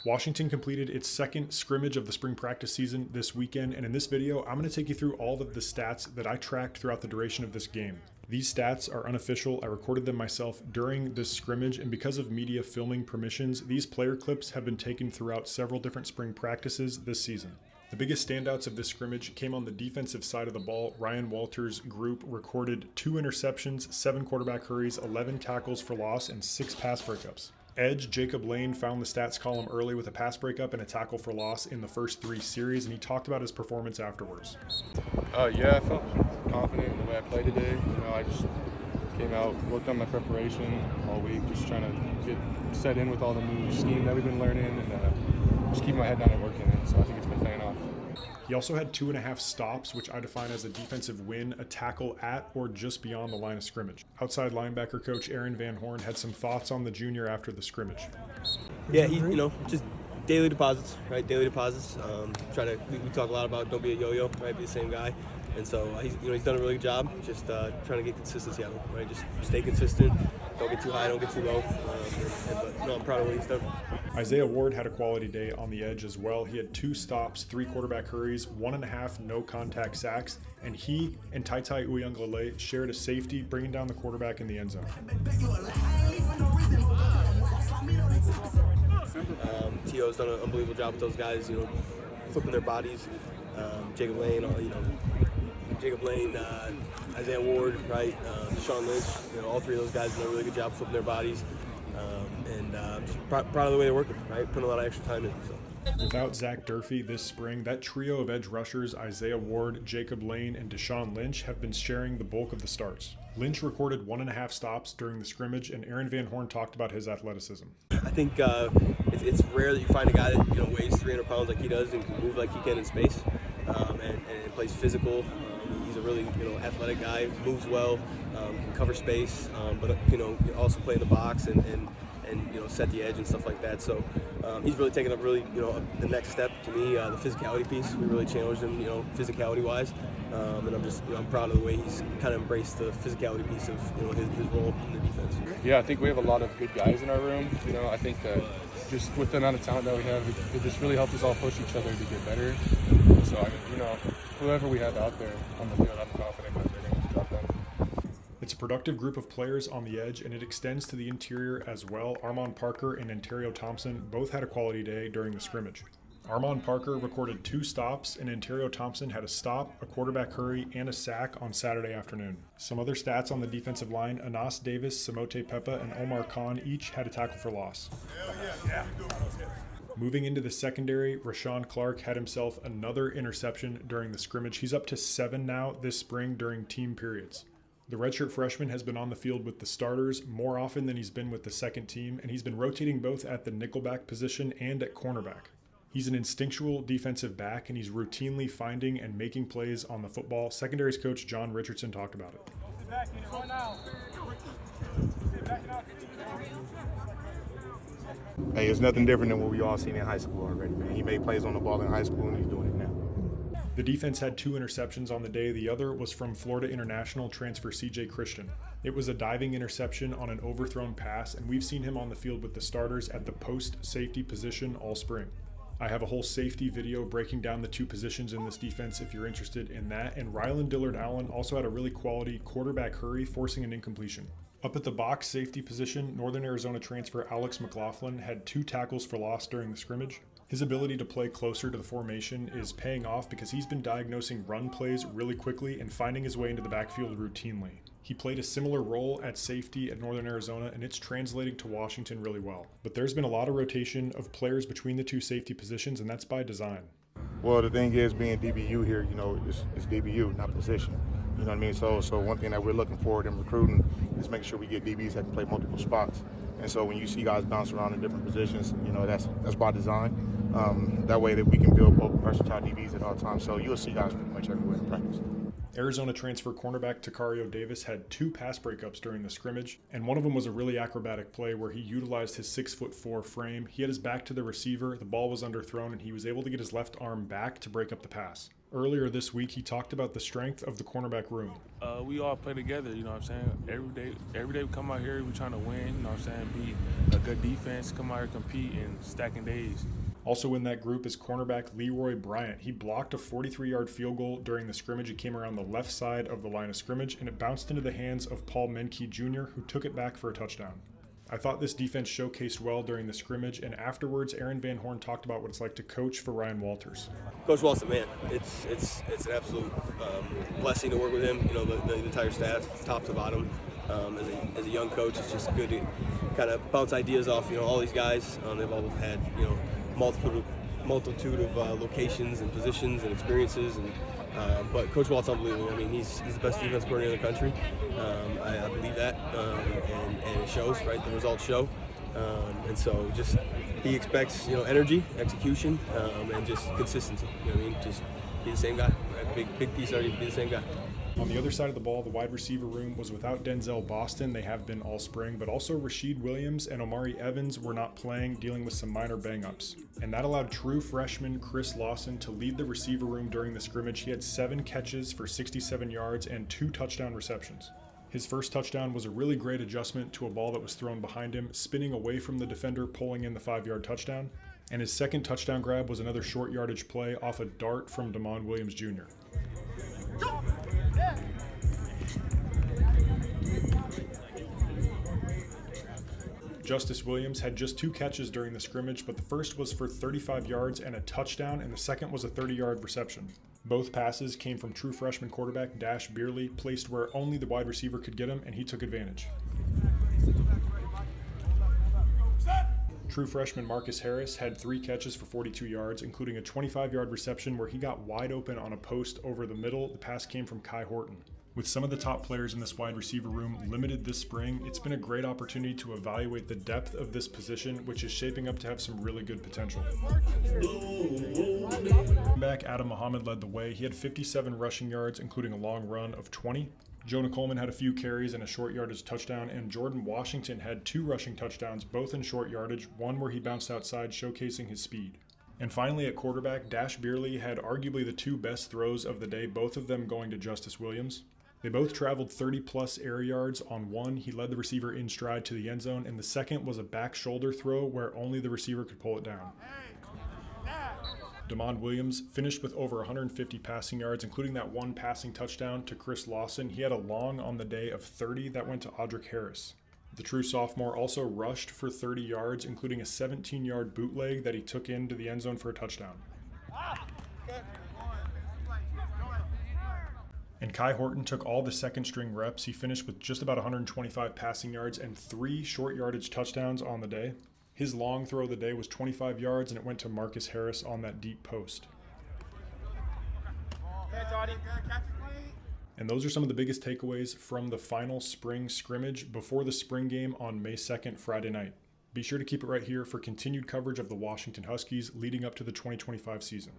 Washington completed its second scrimmage of the spring practice season this weekend, and in this video, I'm going to take you through all of the stats that I tracked throughout the duration of this game. These stats are unofficial. I recorded them myself during this scrimmage, and because of media filming permissions, these player clips have been taken throughout several different spring practices this season. The biggest standouts of this scrimmage came on the defensive side of the ball. Ryan Walters' group recorded 2 interceptions, 7 quarterback hurries, 11 tackles for loss, and 6 pass breakups. Edge Jacob Lane found the stats column early with a pass breakup and a tackle for loss in the first 3 series, and he talked about his performance afterwards. Yeah, I felt confident in the way I played today. I just came out, worked on my preparation all week, just trying to get set in with all the new scheme that we've been learning, and just keep my head down and working. And so I think it's been paying off. He also had 2.5 stops, which I define as a defensive win, a tackle at or just beyond the line of scrimmage. Outside linebacker coach Aaron Van Horn had some thoughts on the junior after the scrimmage. Yeah, just daily deposits, right? Daily deposits. We talk a lot about don't be a yo-yo, right? Be the same guy. And so he's done a really good job, just trying to get consistency out of him, right? Just stay consistent, don't get too high, don't get too low. But I'm proud of what he's done. Isaiah Ward had a quality day on the edge as well. He had 2 stops, 3 quarterback hurries, 1.5 no-contact sacks, and he and Taitai Uyunglele shared a safety, bringing down the quarterback in the end zone. T.O.'s done an unbelievable job with those guys, flipping their bodies. Jacob Lane, Isaiah Ward, right? Rahshawn Lynch, all 3 of those guys done a really good job flipping their bodies. Just proud of the way they're working, right? Putting a lot of extra time in. So. Without Zach Durfee this spring, that trio of edge rushers, Isaiah Ward, Jacob Lane, and Deshaun Lynch, have been sharing the bulk of the starts. Lynch recorded 1.5 stops during the scrimmage, and Aaron Van Horn talked about his athleticism. I think it's rare that you find a guy that weighs 300 pounds like he does and can move like he can in space, and plays physical. He's a really athletic guy, moves well, can cover space, but also play in the box and set the edge and stuff like that. So he's really taken up the next step to me, the physicality piece. We really challenged him, physicality wise, and I'm proud of the way he's kind of embraced the physicality piece of his role in the defense. Yeah, I think we have a lot of good guys in our room. I think that just with the amount of talent that we have, it just really helps us all push each other to get better. So whoever we have out there on the field, I'm confident that they're going to get the job done. It's a productive group of players on the edge, and it extends to the interior as well. Armon Parker and Ontario Thompson both had a quality day during the scrimmage. Armon Parker recorded 2 stops, and Ontario Thompson had a stop, a quarterback hurry, and a sack on Saturday afternoon. Some other stats on the defensive line: Anas Davis, Samote Pepa, and Omar Khan each had a tackle for loss. Moving into the secondary, Rahshawn Clark had himself another interception during the scrimmage. He's up to 7 now this spring during team periods. The redshirt freshman has been on the field with the starters more often than he's been with the second team, and he's been rotating both at the nickelback position and at cornerback. He's an instinctual defensive back, and he's routinely finding and making plays on the football. Secondaries coach John Richardson talked about it. Hey, it's nothing different than what we all seen in high school already, man. He made plays on the ball in high school, and he's doing it now. The defense had 2 interceptions on the day. The other was from Florida International transfer CJ Christian. It was a diving interception on an overthrown pass, and we've seen him on the field with the starters at the post safety position all spring. I have a whole safety video breaking down the 2 positions in this defense if you're interested in that. And Rylan Dillard Allen also had a really quality quarterback hurry, forcing an incompletion. Up at the box safety position, Northern Arizona transfer Alex McLaughlin had 2 tackles for loss during the scrimmage. His ability to play closer to the formation is paying off because he's been diagnosing run plays really quickly and finding his way into the backfield routinely. He played a similar role at safety at Northern Arizona, and it's translating to Washington really well. But there's been a lot of rotation of players between the 2 safety positions, and that's by design. Well, the thing is, being DBU here, it's DBU, not position. You know what I mean? So one thing that we're looking forward in recruiting is making sure we get DBs that can play multiple spots. And so when you see guys bounce around in different positions, that's by design. That way that we can build both versatile DBs at all times. So you'll see guys pretty much everywhere in practice. Arizona transfer cornerback Tacario Davis had 2 pass breakups during the scrimmage, and one of them was a really acrobatic play where he utilized his 6'4" frame. He had his back to the receiver, the ball was underthrown, and he was able to get his left arm back to break up the pass. Earlier this week, he talked about the strength of the cornerback room. We all play together, you know what I'm saying? Every day we come out here, we trying to win, you know what I'm saying? Be a good defense, come out here, compete, and stacking days. Also in that group is cornerback Leroy Bryant. He blocked a 43-yard field goal during the scrimmage. It came around the left side of the line of scrimmage, and it bounced into the hands of Paul Menke Jr., who took it back for a touchdown. I thought this defense showcased well during the scrimmage, and afterwards, Aaron Van Horn talked about what it's like to coach for Ryan Walters. Coach Walters, man, it's an absolute blessing to work with him. You know, the entire staff, top to bottom. As a young coach, it's just good to kind of bounce ideas off. You know, all these guys, they've all had multitude of locations and positions and experiences, but Coach Walt's unbelievable. I mean, he's the best defense coordinator in the country. I believe that, and it shows, right? The results show, and so just he expects energy, execution, and just consistency. You know what I mean? Just be the same guy. Right? Big piece already. Be the same guy. On the other side of the ball, the wide receiver room was without Denzel Boston. They have been all spring, but also Rasheed Williams and Omari Evans were not playing, dealing with some minor bang-ups. And that allowed true freshman Chris Lawson to lead the receiver room during the scrimmage. He had 7 catches for 67 yards and 2 touchdown receptions. His first touchdown was a really great adjustment to a ball that was thrown behind him, spinning away from the defender, pulling in the 5-yard touchdown. And his second touchdown grab was another short yardage play off a dart from Damon Williams Jr. Justice Williams had just 2 catches during the scrimmage, but the first was for 35 yards and a touchdown, and the second was a 30-yard reception. Both passes came from true freshman quarterback Dash Beierly, placed where only the wide receiver could get him, and he took advantage. True freshman Marcus Harris had 3 catches for 42 yards, including a 25-yard reception where he got wide open on a post over the middle. The pass came from Kai Horton. With some of the top players in this wide receiver room limited this spring, it's been a great opportunity to evaluate the depth of this position, which is shaping up to have some really good potential. Back Adam Muhammad led the way. He had 57 rushing yards, including a long run of 20. Jonah Coleman had a few carries and a short yardage touchdown, and Jordan Washington had 2 rushing touchdowns, both in short yardage, one where he bounced outside, showcasing his speed. And finally at quarterback, Dash Beierly had arguably the 2 best throws of the day, both of them going to Justice Williams. They both traveled 30-plus air yards. On one, he led the receiver in stride to the end zone, and the second was a back shoulder throw where only the receiver could pull it down. Damon Williams finished with over 150 passing yards, including that 1 passing touchdown to Chris Lawson. He had a long on the day of 30 that went to Audric Harris. The true sophomore also rushed for 30 yards, including a 17-yard bootleg that he took into the end zone for a touchdown. And Kai Horton took all the second-string reps. He finished with just about 125 passing yards and 3 short yardage touchdowns on the day. His long throw of the day was 25 yards, and it went to Marcus Harris on that deep post. And those are some of the biggest takeaways from the final spring scrimmage before the spring game on May 2nd, Friday night. Be sure to keep it right here for continued coverage of the Washington Huskies leading up to the 2025 season.